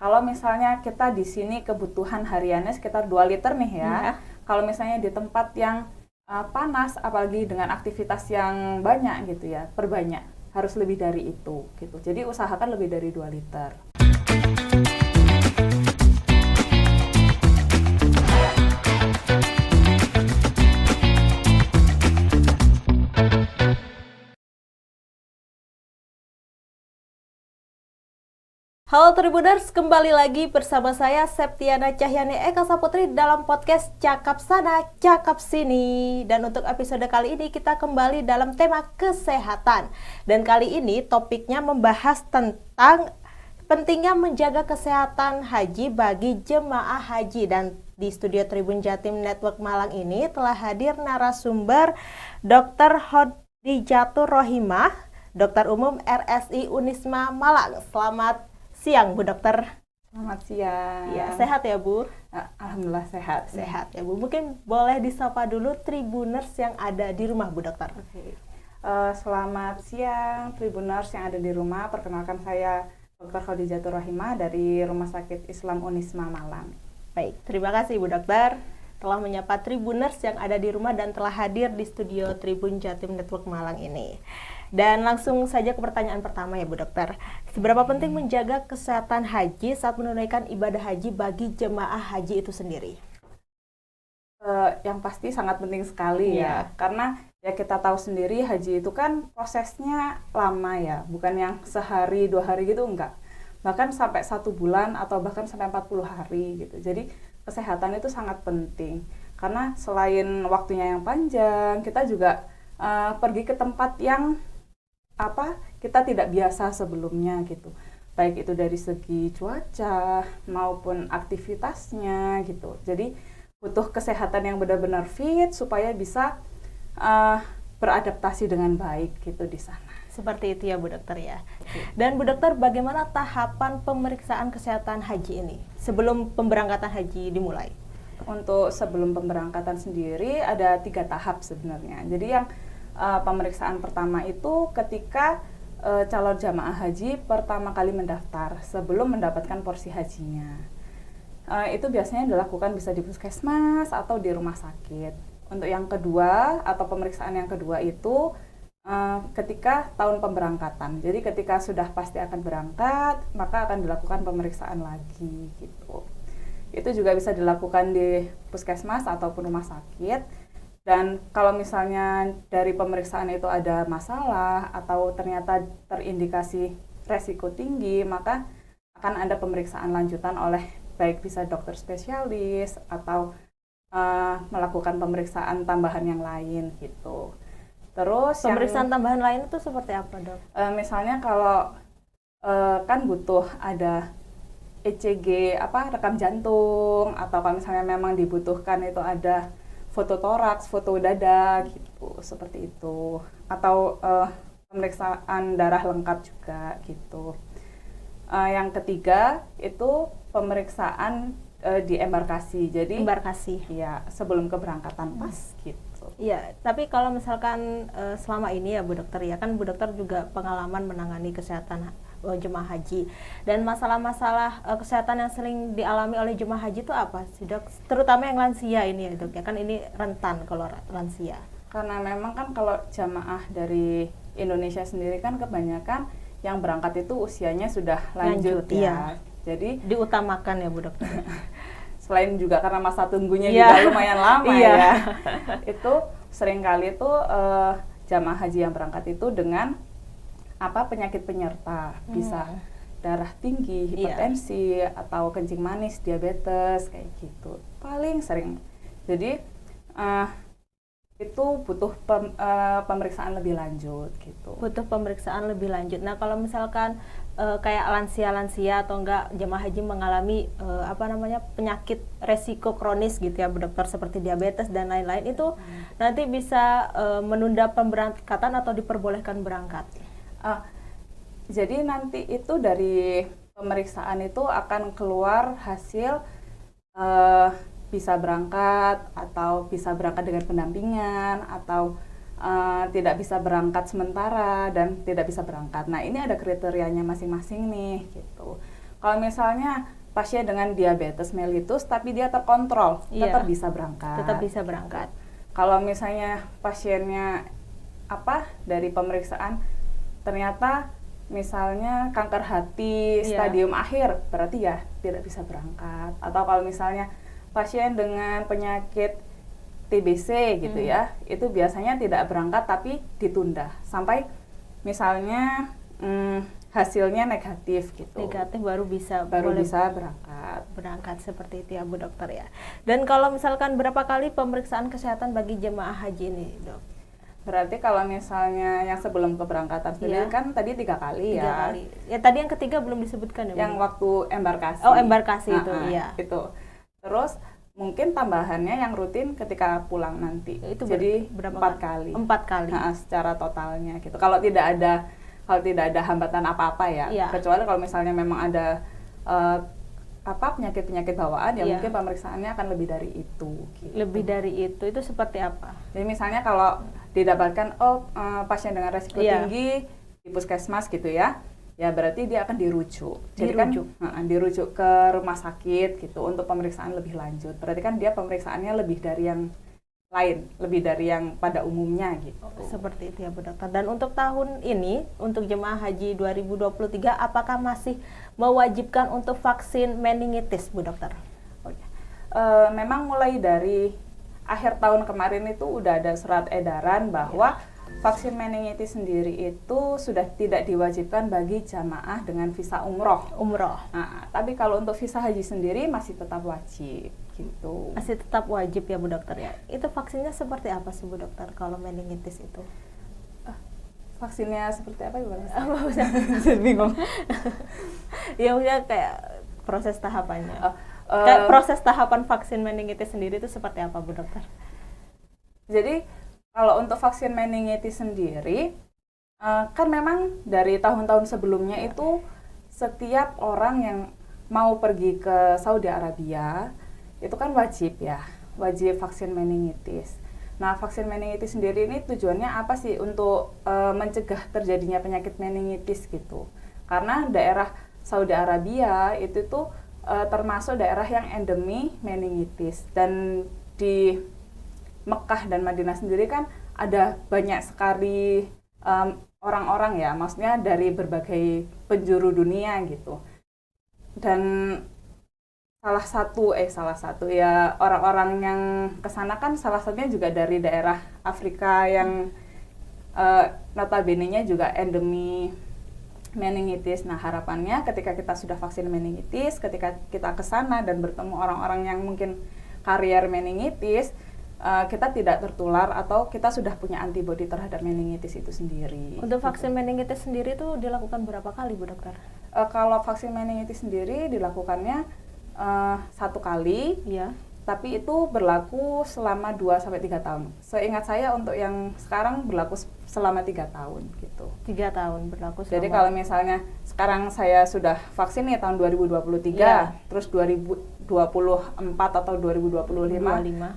Kalau misalnya kita di sini kebutuhan hariannya sekitar 2 liter nih ya. Iya. Kalau misalnya di tempat yang panas, apalagi dengan aktivitas yang banyak gitu ya, perbanyak. Harus lebih dari itu gitu. Jadi usahakan lebih dari 2 liter. Halo Tribuners, kembali lagi bersama saya Septiana Cahyani Eka Saputri dalam podcast Cakap Sana, Cakap Sini. Dan untuk episode kali ini kita kembali dalam tema kesehatan. Dan kali ini topiknya membahas tentang pentingnya menjaga kesehatan haji bagi jemaah haji. Dan di studio Tribun Jatim Network Malang ini telah hadir narasumber Dr. Khodijatur Rohimah, Dokter Umum RSI Unisma Malang. Selamat siang Bu Dokter. Selamat siang. Ya, sehat ya Bu? Alhamdulillah sehat. Sehat ya Bu. Mungkin boleh disapa dulu Tribuners yang ada di rumah Bu Dokter. Oke. Selamat siang Tribuners yang ada di rumah. Perkenalkan saya Dr. Khodijatur Rohimah dari Rumah Sakit Islam Unisma Malang. Baik, terima kasih Bu Dokter telah menyapa Tribuners yang ada di rumah dan telah hadir di studio Tribun Jatim Network Malang ini. Dan langsung saja ke pertanyaan pertama ya Bu Dokter. Seberapa penting menjaga kesehatan haji saat menunaikan ibadah haji bagi jemaah haji itu sendiri? Yang pasti sangat penting sekali ya. Karena ya kita tahu sendiri haji itu kan prosesnya lama ya. Bukan yang sehari 2 hari gitu, enggak. Bahkan sampai 1 bulan atau bahkan sampai 40 hari gitu. Jadi kesehatan itu sangat penting. Karena selain waktunya yang panjang, kita juga pergi ke tempat yang kita tidak biasa sebelumnya gitu, baik itu dari segi cuaca maupun aktivitasnya gitu. Jadi butuh kesehatan yang benar-benar fit supaya bisa beradaptasi dengan baik gitu di sana. Seperti itu ya Bu Dokter ya. Dan Bu Dokter, bagaimana tahapan pemeriksaan kesehatan haji ini sebelum pemberangkatan haji dimulai? Untuk sebelum pemberangkatan sendiri ada 3 tahap sebenarnya. Jadi yang pemeriksaan pertama itu ketika calon jamaah haji pertama kali mendaftar sebelum mendapatkan porsi hajinya. Itu biasanya dilakukan bisa di puskesmas atau di rumah sakit. Untuk yang kedua atau pemeriksaan yang kedua itu ketika tahun pemberangkatan. Jadi ketika sudah pasti akan berangkat, maka akan dilakukan pemeriksaan lagi gitu. Itu juga bisa dilakukan di puskesmas ataupun rumah sakit. Dan kalau misalnya dari pemeriksaan itu ada masalah atau ternyata terindikasi resiko tinggi, maka akan ada pemeriksaan lanjutan oleh baik bisa dokter spesialis atau melakukan pemeriksaan tambahan yang lain gitu. Terus pemeriksaan tambahan lain itu seperti apa Dok? Misalnya kalau kan butuh ada ECG rekam jantung, atau kalau misalnya memang dibutuhkan itu ada foto toraks, foto dada gitu, seperti itu. Atau pemeriksaan darah lengkap juga gitu. Yang ketiga itu pemeriksaan di embarkasi. Jadi embarkasi. Iya, sebelum keberangkatan pas gitu. Iya, tapi kalau misalkan selama ini ya Bu Dokter ya, kan Bu Dokter juga pengalaman menangani kesehatan jemaah haji, dan masalah-masalah kesehatan yang sering dialami oleh jemaah haji itu apa sih Dok? Terutama yang lansia ini ya Dok ya, kan ini rentan kalau lansia. Karena memang kan kalau jamaah dari Indonesia sendiri kan kebanyakan yang berangkat itu usianya sudah lanjut ya. Iya. Jadi diutamakan ya Bu Dokter. Selain juga karena masa tunggunya juga lumayan lama ya. Itu seringkali tuh jamaah haji yang berangkat itu dengan penyakit penyerta, bisa darah tinggi, hipertensi, atau kencing manis, diabetes kayak gitu. Paling sering. Jadi itu butuh pemeriksaan lebih lanjut gitu. Butuh pemeriksaan lebih lanjut. Nah, kalau misalkan kayak lansia-lansia atau enggak jemaah haji mengalami penyakit resiko kronis gitu ya Bu Dokter, seperti diabetes dan lain-lain, itu nanti bisa menunda pemberangkatan atau diperbolehkan berangkat. Jadi nanti itu dari pemeriksaan itu akan keluar hasil bisa berangkat atau bisa berangkat dengan pendampingan atau tidak bisa berangkat sementara dan tidak bisa berangkat. Nah, ini ada kriterianya masing-masing nih gitu. Kalau misalnya pasien dengan diabetes mellitus tapi dia terkontrol, tetap bisa berangkat. Tetap bisa berangkat. Kalau misalnya pasiennya dari pemeriksaan ternyata misalnya kanker hati stadium akhir, berarti ya tidak bisa berangkat. Atau kalau misalnya pasien dengan penyakit TBC gitu ya, itu biasanya tidak berangkat tapi ditunda sampai misalnya hasilnya negatif gitu. Negatif baru bisa berangkat seperti itu ya Bu Dokter ya. Dan kalau misalkan berapa kali pemeriksaan kesehatan bagi jemaah haji ini, Dok? Berarti kalau misalnya yang sebelum keberangkatan sendiri kan tadi 3 kali ya. 3 kali. Ya tadi yang ketiga belum disebutkan ya. Yang waktu embarkasi. Oh, embarkasi itu iya. Itu. Terus mungkin tambahannya yang rutin ketika pulang nanti. Itu jadi berapa 4 kali. 4 kali. Secara totalnya gitu. Kalau tidak ada hambatan apa-apa ya. Kecuali kalau misalnya memang ada penyakit-penyakit bawaan ya mungkin pemeriksaannya akan lebih dari itu gitu. Lebih dari itu seperti apa? Jadi misalnya kalau didapatkan pasien dengan resiko tinggi di puskesmas gitu ya berarti dia akan dirujuk. Jadi kan dirujuk ke rumah sakit gitu untuk pemeriksaan lebih lanjut. Berarti kan dia pemeriksaannya lebih dari yang lain, lebih dari yang pada umumnya gitu. Seperti itu ya Bu Dokter. Dan untuk tahun ini, untuk jemaah haji 2023, apakah masih mewajibkan untuk vaksin meningitis Bu Dokter? Memang mulai dari akhir tahun kemarin itu udah ada surat edaran bahwa vaksin meningitis sendiri itu sudah tidak diwajibkan bagi jamaah dengan visa umroh. Nah, tapi kalau untuk visa haji sendiri masih tetap wajib gitu. Masih tetap wajib ya Bu Dokter ya. Itu vaksinnya seperti apa sih Bu Dokter kalau meningitis itu? Vaksinnya seperti apa gimana? Bingung. Ya udah kayak proses tahapannya. Kayak proses tahapan vaksin meningitis sendiri itu seperti apa Bu Dokter? Jadi kalau untuk vaksin meningitis sendiri, kan memang dari tahun-tahun sebelumnya itu setiap orang yang mau pergi ke Saudi Arabia itu kan wajib vaksin meningitis. Nah, vaksin meningitis sendiri ini tujuannya apa sih? Untuk mencegah terjadinya penyakit meningitis gitu. Karena daerah Saudi Arabia itu tuh termasuk daerah yang endemi meningitis, dan di Mekah dan Madinah sendiri kan ada banyak sekali orang-orang ya, maksudnya dari berbagai penjuru dunia gitu. Dan salah satu ya orang-orang yang kesana kan salah satunya juga dari daerah Afrika yang notabene-nya juga endemi meningitis. Nah, harapannya ketika kita sudah vaksin meningitis, ketika kita kesana dan bertemu orang-orang yang mungkin karier meningitis, kita tidak tertular atau kita sudah punya antibodi terhadap meningitis itu sendiri. Untuk vaksin meningitis sendiri itu dilakukan berapa kali Bu Dokter? Kalau vaksin meningitis sendiri dilakukannya 1 kali, tapi itu berlaku selama 2-3 tahun. Seingat saya untuk yang sekarang berlaku selama 3 tahun gitu. 3 tahun berlaku selama. Jadi kalau misalnya sekarang saya sudah vaksin nih tahun 2023, terus 2024 atau 2025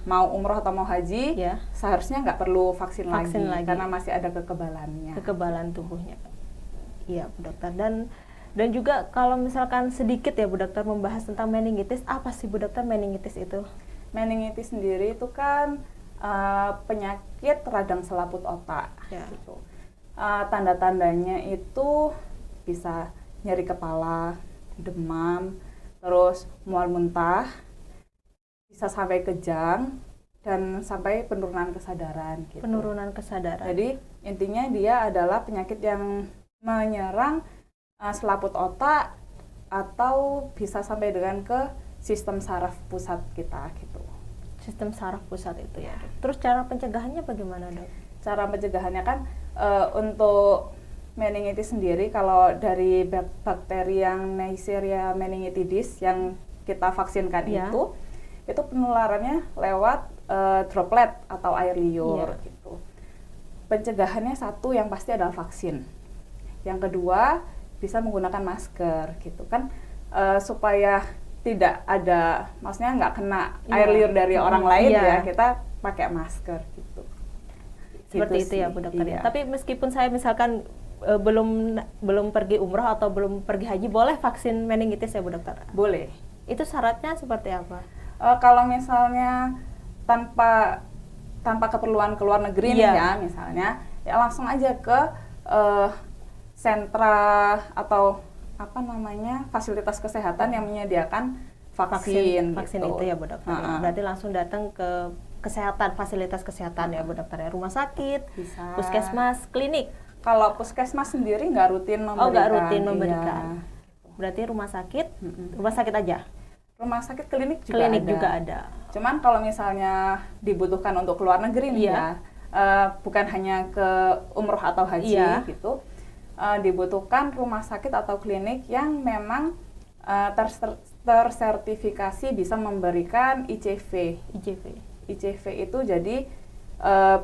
mau umroh atau mau haji, seharusnya nggak perlu vaksin lagi karena masih ada kekebalan tubuhnya. Iya Bu Dokter. Dan juga kalau misalkan sedikit ya Bu Dokter membahas tentang meningitis, apa sih Bu Dokter meningitis itu? Meningitis sendiri itu kan penyakit radang selaput otak gitu. Tanda-tandanya itu bisa nyeri kepala, demam, terus mual muntah, bisa sampai kejang, dan sampai penurunan kesadaran gitu. Penurunan kesadaran. Jadi intinya dia adalah penyakit yang menyerang selaput otak atau bisa sampai dengan ke sistem saraf pusat kita gitu. Sistem saraf pusat itu ya. Terus cara pencegahannya bagaimana Dok? Cara pencegahannya kan untuk meningitis sendiri, kalau dari bakteri yang Neisseria meningitidis yang kita vaksinkan itu penularannya lewat droplet atau air liur gitu. Pencegahannya satu yang pasti adalah vaksin. Yang kedua bisa menggunakan masker gitu kan, supaya tidak ada, maksudnya nggak kena air liur dari orang lain ya, kita pakai masker gitu. Seperti itu ya Bu Dokter ya. Tapi meskipun saya misalkan belum pergi umroh atau belum pergi haji boleh vaksin meningitis ya Bu Dokter? Boleh. Itu syaratnya seperti apa? Kalau misalnya tanpa keperluan ke luar negeri nih ya misalnya, ya langsung aja ke sentra atau apa namanya fasilitas kesehatan yang menyediakan vaksin vaksin gitu. itu ya Bu Dokter. Berarti langsung datang ke fasilitas kesehatan ya Bu Dokter ya, rumah sakit, bisa. puskesmas, klinik. Kalau puskesmas sendiri nggak rutin memberikan. Oh, nggak rutin memberikan. Iya. Berarti rumah sakit aja. Rumah sakit, klinik juga ada. Cuman kalau misalnya dibutuhkan untuk keluar negeri nih ya, bukan hanya ke umroh atau haji gitu, dibutuhkan rumah sakit atau klinik yang memang tersertifikasi bisa memberikan ICV. ICV itu jadi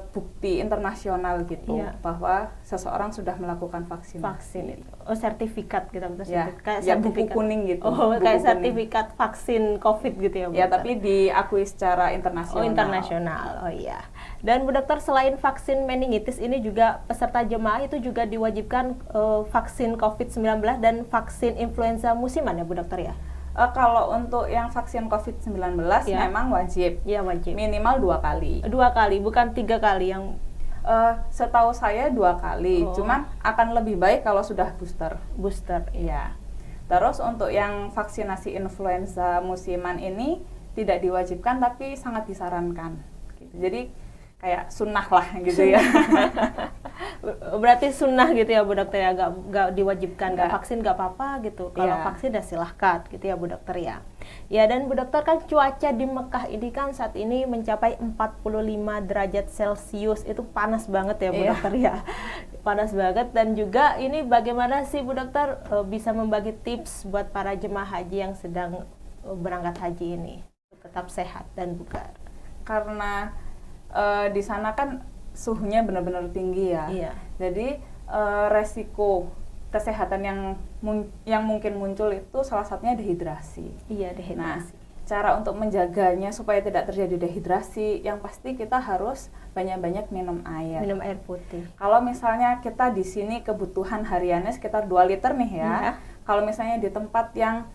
bukti internasional gitu bahwa seseorang sudah melakukan vaksin itu. Oh, sertifikat gitu kayak sertifikat buku kuning gitu. Oh, kayak sertifikat vaksin COVID gitu ya Bu? Ya, tapi diakui secara internasional. Oh, internasional. Oh iya. Dan Bu Dokter, selain vaksin meningitis ini juga peserta jemaah itu juga diwajibkan vaksin COVID-19 dan vaksin influenza musiman ya Bu Dokter ya? Kalau untuk yang vaksin COVID-19 memang wajib. Iya, wajib. Minimal 2 kali. 2 kali, bukan 3 kali yang setahu saya 2 kali. Cuman akan lebih baik kalau sudah booster. Iya. Terus untuk yang vaksinasi influenza musiman ini tidak diwajibkan tapi sangat disarankan. Gitu. Jadi kayak sunnah lah gitu ya. Berarti sunnah gitu ya Bu Dokter ya, nggak diwajibkan, nggak vaksin nggak apa-apa gitu. Kalau vaksin ya silahkan gitu ya Bu Dokter ya. Ya, dan Bu Dokter, kan cuaca di Mekah ini kan saat ini mencapai 45 derajat Celcius, itu panas banget ya Bu Dokter ya. Panas banget. Dan juga ini bagaimana sih Bu Dokter bisa membagi tips buat para jemaah haji yang sedang berangkat haji ini tetap sehat dan bugar? Karena di sana kan suhunya benar-benar tinggi ya. Jadi resiko kesehatan yang mungkin muncul itu salah satunya dehidrasi. Dehidrasi. Nah, cara untuk menjaganya supaya tidak terjadi dehidrasi, yang pasti kita harus banyak-banyak minum air. Minum air putih. Kalau misalnya kita di sini kebutuhan hariannya sekitar 2 liter nih ya. Kalau misalnya di tempat yang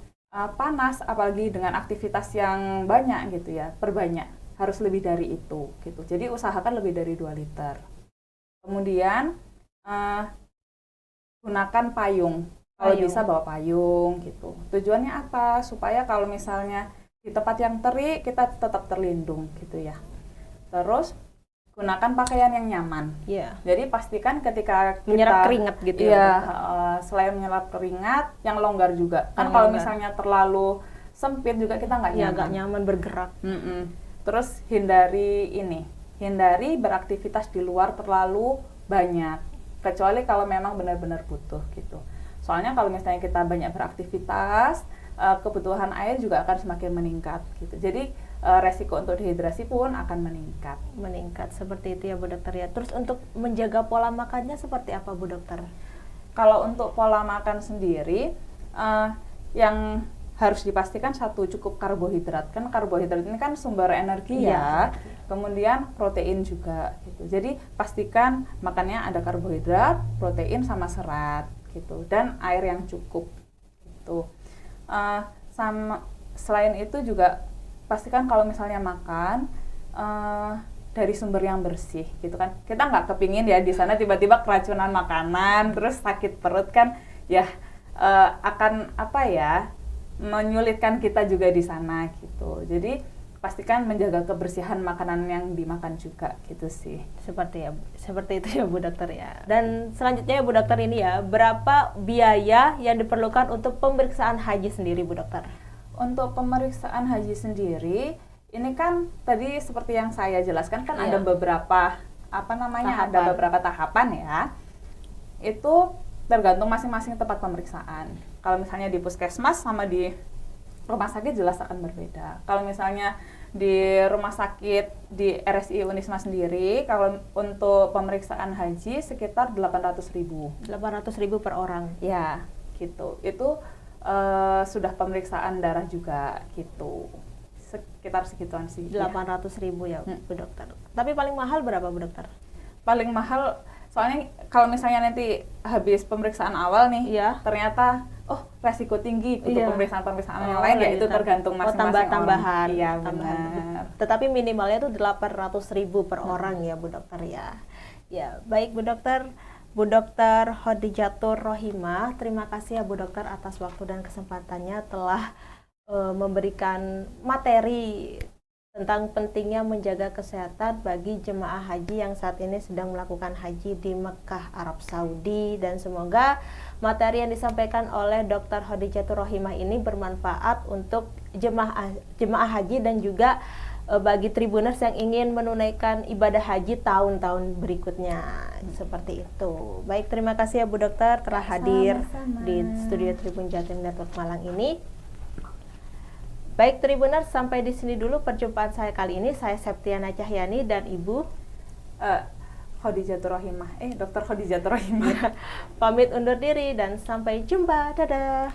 panas, apalagi dengan aktivitas yang banyak gitu ya, perbanyak. Harus lebih dari itu gitu. Jadi usahakan lebih dari 2 liter. Kemudian gunakan payung. Kalau bisa bawa payung gitu. Tujuannya apa? Supaya kalau misalnya di tempat yang terik kita tetap terlindung gitu ya. Terus gunakan pakaian yang nyaman. Jadi pastikan ketika kita menyerap keringat gitu selain menyerap keringat, yang longgar juga. Kan kalau misalnya terlalu sempit juga kita nggak nyaman. Nggak nyaman bergerak. Terus hindari beraktivitas di luar terlalu banyak, kecuali kalau memang benar-benar butuh gitu. Soalnya kalau misalnya kita banyak beraktivitas, kebutuhan air juga akan semakin meningkat gitu. Jadi resiko untuk dehidrasi pun akan meningkat seperti itu ya Bu Dokter ya. Terus untuk menjaga pola makannya seperti apa Bu Dokter? Kalau untuk pola makan sendiri, yang harus dipastikan satu, cukup karbohidrat. Kan karbohidrat ini kan sumber energi ya. Kemudian protein juga gitu. Jadi pastikan makannya ada karbohidrat, protein sama serat gitu, dan air yang cukup gitu. Sama selain itu juga pastikan kalau misalnya makan dari sumber yang bersih gitu kan. Kita nggak kepingin ya di sana tiba-tiba keracunan makanan terus sakit perut kan ya, akan menyulitkan kita juga di sana gitu. Jadi pastikan menjaga kebersihan makanan yang dimakan juga gitu sih. Seperti itu ya Bu Dokter ya. Dan selanjutnya ya Bu Dokter ini ya, berapa biaya yang diperlukan untuk pemeriksaan haji sendiri Bu Dokter? Untuk pemeriksaan haji sendiri, ini kan tadi seperti yang saya jelaskan kan ada beberapa ada beberapa tahapan ya. Itu tergantung masing-masing tempat pemeriksaan. Kalau misalnya di puskesmas sama di rumah sakit jelas akan berbeda. Kalau misalnya di rumah sakit di RSI Unisma sendiri, kalau untuk pemeriksaan haji sekitar 800.000. 800.000 per orang? Ya, gitu. Itu sudah pemeriksaan darah juga gitu. Sekitar segituan sih. 800.000 ya Bu Dokter. Tapi paling mahal berapa Bu Dokter? Paling mahal Soalnya kalau misalnya nanti habis pemeriksaan awal nih, Iya. ternyata resiko tinggi untuk Iya. pemeriksaan yang lain ya itu tergantung masing-masing tambah-tambahan. orang. Iya, Tambahan. benar. Tetapi minimalnya itu 800.000 per orang ya Bu Dokter ya. Ya, baik Bu Dokter. Bu Dokter Khodijatur Rohimah, terima kasih ya Bu Dokter atas waktu dan kesempatannya telah memberikan materi tentang pentingnya menjaga kesehatan bagi jemaah haji yang saat ini sedang melakukan haji di Mekah, Arab Saudi, dan semoga materi yang disampaikan oleh Dr. Khodijatur Rohimah ini bermanfaat untuk jemaah haji dan juga bagi Tribuners yang ingin menunaikan ibadah haji tahun-tahun berikutnya. Seperti itu. Baik, terima kasih ya Bu Dokter telah hadir di studio Tribun Jatim Network Malang ini. Baik Tribuners, sampai di sini dulu perjumpaan saya kali ini. Saya Septiana Cahyani dan Ibu Khodijatur Rohimah. Dr. Khodijatur Rohimah. Pamit undur diri dan sampai jumpa. Dadah.